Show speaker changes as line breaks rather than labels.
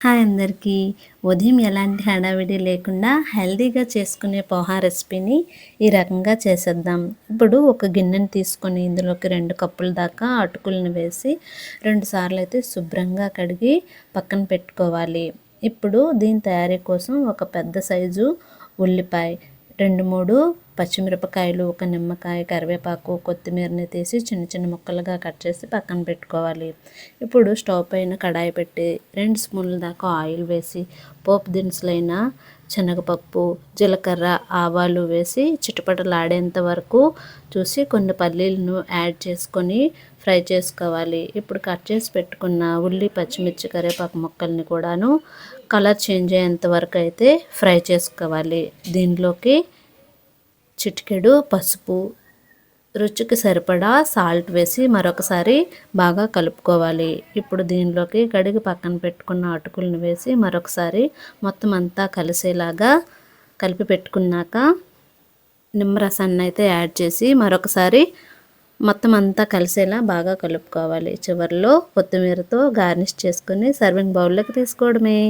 Hi అందరికీ. ఉదయం ఎలాంటి హడావిడి లేకుండా హెల్తీగా చేసుకునే పోహా రెసిపీని ఈ రకంగా చేసేద్దాం. ఇప్పుడు ఒక గిన్నెని తీసుకొని ఇందులోకి 2 కప్పుల దాకా అటుకులను వేసి 2 సార్లు అయితే శుభ్రంగా కడిగి పక్కన పెట్టుకోవాలి. ఇప్పుడు దీని తయారీ కోసం ఒక పెద్ద సైజు ఉల్లిపాయ, 2, 3 పచ్చిమిరపకాయలు, ఒక నిమ్మకాయ, కరివేపాకు, కొత్తిమీరని తీసి చిన్న చిన్న ముక్కలుగా కట్ చేసి పక్కన పెట్టుకోవాలి. ఇప్పుడు స్టవ్ పైన కడాయి పెట్టి 2 స్పూన్ల దాకా ఆయిల్ వేసి పోపు దినుసులైన శనగపప్పు, జీలకర్ర, ఆవాలు వేసి చిటపటలాడేంత వరకు చూసి కొన్ని పల్లీలను యాడ్ చేసుకొని ఫ్రై చేసుకోవాలి. ఇప్పుడు కట్ చేసి పెట్టుకున్న ఉల్లి, పచ్చిమిర్చి, కరివేపాకు ముక్కల్ని కూడాను కలర్ చేంజ్ అయ్యేంత వరకు అయితే ఫ్రై చేసుకోవాలి. దీనిలోకి చిటికెడు పసుపు, రుచికి సరిపడా సాల్ట్ వేసి మరొకసారి బాగా కలుపుకోవాలి. ఇప్పుడు దీనిలోకి కడిగి పక్కన పెట్టుకున్న అటుకులను వేసి మరొకసారి మొత్తం అంతా కలిసేలాగా కలిపి పెట్టుకున్నాక నిమ్మరసాన్ని అయితే యాడ్ చేసి మరొకసారి మొత్తం అంతా కలిసేలా బాగా కలుపుకోవాలి. చివరిలో కొత్తిమీరతో గార్నిష్ చేసుకుని సర్వింగ్ బౌల్లోకి తీసుకోవడమే.